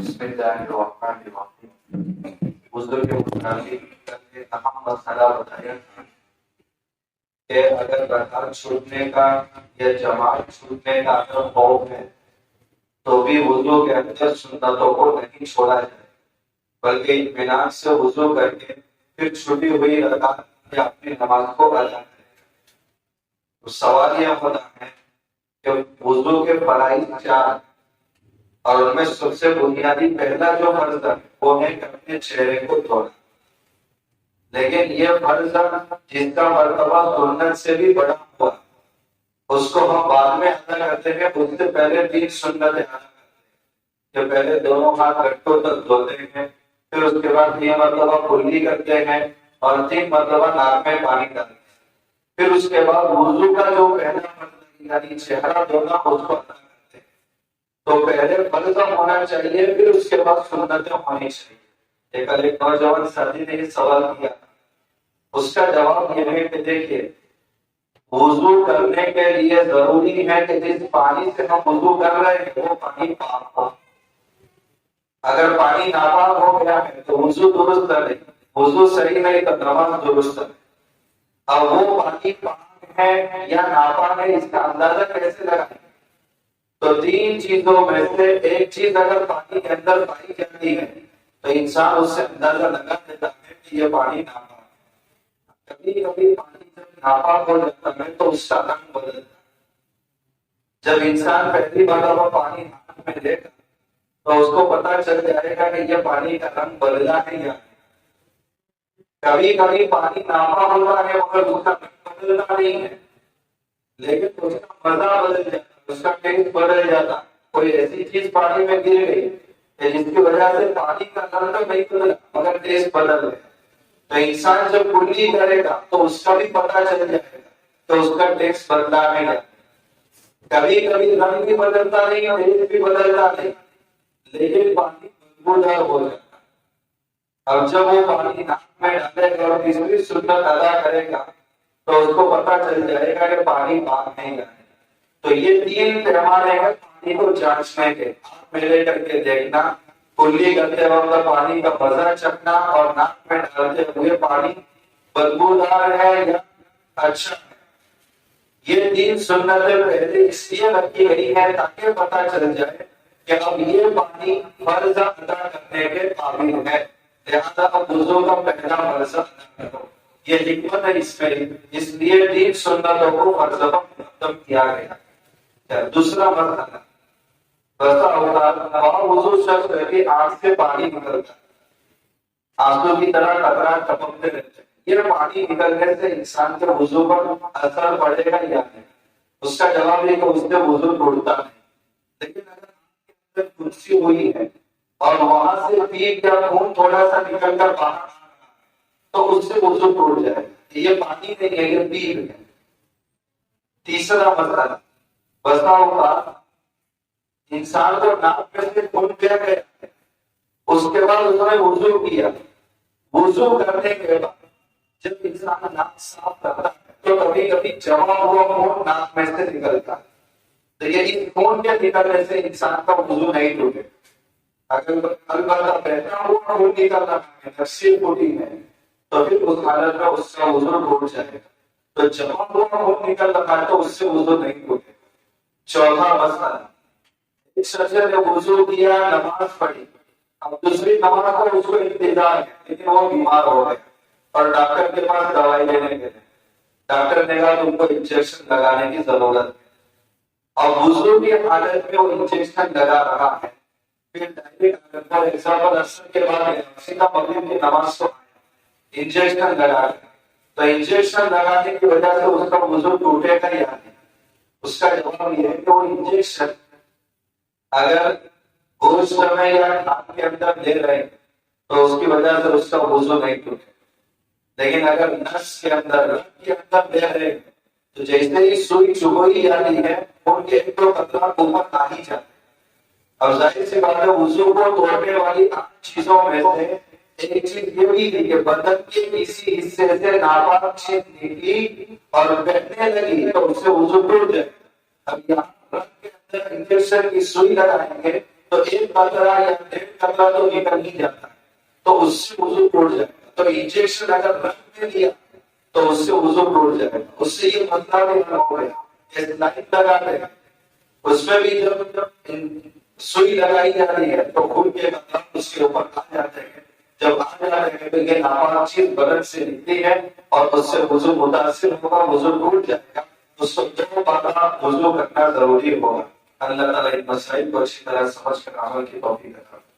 بسم اللہ الرحمن الرحیم۔ وضو کے متعلق ایک اہم مسئلہ بتایا تھا کہ اگر رکعت چھوٹنے کا یا جماعت چھوٹنے کا اگر خوف ہے تو بھی وضو کے اندر سنتوں کو نہیں چھوڑا جائے، بلکہ اطمینان سے وضو کر کے پھر چھٹی ہوئی رکعت یا اپنی نماز کو ادا کرے۔ تو سوال یہ ہوتا ہے کہ وضو کے فرائض کیا ہیں، اور ان میں سب سے بنیادی پہلا جو فرض ہے وہ ہے کہ اپنے چہرے کو دھونا، لیکن یہ فرض جس کا مرتبہ سنت سے بھی بڑا ہوا اس کو ہم بعد میں ادا کرتے ہیں، اس سے پہلے 3 سنتیں ادا کرتے ہیں کہ پہلے دونوں ہاتھ گھٹوں تک دھوتے ہیں، پھر اس کے بعد 3 مرتبہ کلی کرتے ہیں اور 3 مرتبہ ناک میں پانی ڈالتے ہیں، پھر اس کے بعد وضو کا جو پہلا فرض یعنی چہرہ دھونا اس کو ادا کرتے ہیں۔ تو پہلے فرض ہونا چاہیے، پھر اس کے بعد سنتیں ہونی چاہیے۔ ایک نوجوان ساتھی نے یہ سوال کیا، اس کا جواب یہ ہے کہ دیکھیے وضو کرنے کے لیے ضروری ہے کہ جس پانی سے ہم وضو کر رہے ہیں وہ پانی پاک ہو۔ اگر پانی ناپاک ہو گیا ہے تو وضو درست ہے، وضو صحیح نہیں تو نماز درست ہے۔ اب وہ پانی پاک ہے یا ناپاک ہے اس کا اندازہ کیسے لگائیں؟ تو 3 چیزوں میں سے ایک چیز اگر پانی کے اندر پائی جاتی ہے تو انسان اس سے اندازہ لگا دیتا ہے کہ یہ پانی ناپاک ہے۔ کبھی کبھی پانی جب ناپاک ہو جاتا ہے تو اس کا رنگ بدلتا ہے۔ جب انسان پہلی مرتبہ پانی ہاتھ میں لے گا تو اس کو پتا چل جائے گا کہ یہ پانی کا رنگ بدلا ہے یا نہیں۔ کبھی کبھی پانی ناپاک ہوتا ہے مگر اس کا رنگ بدلتا نہیں ہے، لیکن اس کا مزہ بدل جاتا ہے، اس کا ٹیسٹ بدل جاتا۔ کوئی ایسی چیز پانی میں گر گئی کہ جس کی وجہ سے پانی کا رنگ نہیں بدلا مگر ٹیسٹ بدل گیا، تو انسان جب کلی کرے گا تو اس کا بھی پتا چل جائے گا تو اس کا ٹیسٹ بدلا ہے گا۔ کبھی کبھی رنگ بھی بدلتا نہیں اور ٹیسٹ بھی بدلتا نہیں، لیکن پانی بدبودار ہو جاتا۔ اب جب وہ پانی ناک میں ڈالے گا اور تیسری سنت ادا کرے گا تو اس کو پتا چل جائے گا کہ پانی پاک نہیں ہے۔ تو یہ 3 پیمانے ہیں پانی کو جانچنے کے، ہاتھ میں لے کر کے دیکھنا، کلی کرتے وقت پانی کا مزہ چکھنا اور ناک میں ڈالتے ہوئے پانی بدبودار ہے یا اچھا ہے۔ یہ 3 سنتیں پہلے اس لیے رکھی گئی ہے تاکہ پتا چل جائے کہ اب یہ پانی فرض ادا کرنے کے قابل ہے، لہذا اب وضو کا پہلا فرض ادا کرو۔ یہ حکمت ہے اس میں، اس لیے 3 سنتوں کو فرض مقدم کیا گیا۔ دوسرا مسئلہ، ایسا ہوتا ہے وضو شخص کی آنکھ سے پانی نکلتا ہے، آنسو کی طرح قطرہ ٹپکتے رہتے ہیں، یہ پانی نکلنے سے انسان کے وضو پر اثر پڑے گا یا نہیں؟ اس کا جواب ہے کہ اس سے وضو ٹوٹتا نہیں، لیکن اگر کرسی ہوئی ہے اور وہاں سے پیپ یا خون تھوڑا سا نکل کر باہر تو اس سے وضو ٹوٹ جائے گا، یہ پانی نہیں ہے یہ پیپ ہے۔ تیسرا مسئلہ، بسا اوقات انسان کو ناک میں سے خون پیا گیا، اس کے بعد اس نے وضو کیا، وضو کرنے کے بعد جب انسان ناک صاف کرتا ہے تو کبھی کبھی جمع ہوا خون ناک میں سے نکلتا ہے، تو یہ اس خون کے نکلنے سے انسان کا وضو نہیں ٹوٹے۔ اگر البتہ بہتا ہوا خون نکل رہا ہے، نفسی ٹوٹی ہے، تو پھر اس حالت میں اس کا وضو ٹوٹ جائے گا۔ تو جمع ہوا خون نکل رہا ہے تو اس سے وضو نہیں ٹوٹے۔ چوتھا مسئلہ، ایک شخص نے وضو کیا، نماز پڑھی، اب دوسری نماز کو اس کو انتظار ہے لیکن وہ بیمار ہو گئے اور ڈاکٹر کے پاس دوائی لینے گئے، ڈاکٹر نے کہا تم کو انجیکشن لگانے کی ضرورت ہے، اور وضو کی حالت میں وہ انجیکشن لگا رہا ہے، پھر ڈائریکٹ فار ایگزامپل اثر کے بعد سیدھا مغرب کی نماز کو انجیکشن لگا رہا ہے، تو انجیکشن لگانے کی وجہ سے اس کا وضو ٹوٹے گا یا نہیں؟ اس کا جواب یہ ہے کہ وہ انجیکشن اگر گوشت میں یا کھان کے اندر دے رہے ہیں تو اس کی وجہ سے اس کا وضو نہیں ٹوٹے، لیکن اگر نس کے اندر رگ کے اندر دے رہے ہیں تو جیسے ہی سوئی چبوئی جاتی ہے ان کے 1-2 قطرہ اوپر آ ہی جاتے ہیں۔ اب ظاہر سی بات ہے وضو کو توڑنے والی چیزوں میں سے ایک چیز یہ بھی تھی کہ بدن کے کسی حصے سے ناپاک چیز نکلی اور بیٹھنے لگی تو اس سے وضو ٹوٹ جائے۔ اب یہاں رگ کے اندر انجیکشن کی سوئی لگائیں گے تو ایک قطرہ یا 1.5 قطرہ تو نکل ہی جاتا ہے، تو اس سے وضو ٹوٹ جائے گا۔ تو انجیکشن اگر رکھ میں لیا تو اس سے وضو ٹوٹ جائے گا۔ اس سے یہ مسئلہ بھی حل ہو گیا۔ جیسے لائن لگا دے، اس میں بھی جب سوئی لگائی جا رہی ہے تو خون کے قطرات اس کے اوپر آ جاتے ہیں، جب آ جاتے ہیں تو یہ ناپاک چیز بدن سے نکلتی ہے اور اس سے وضو متاثر ہوگا، وضو ٹوٹ جائے گا۔ اس کو 2 بار وضو کرنا ضروری ہوگا۔ اللہ تعالیٰ ان مسائل کو اچھی طرح سمجھ کر عمل کی توفیق عطا فرمائے۔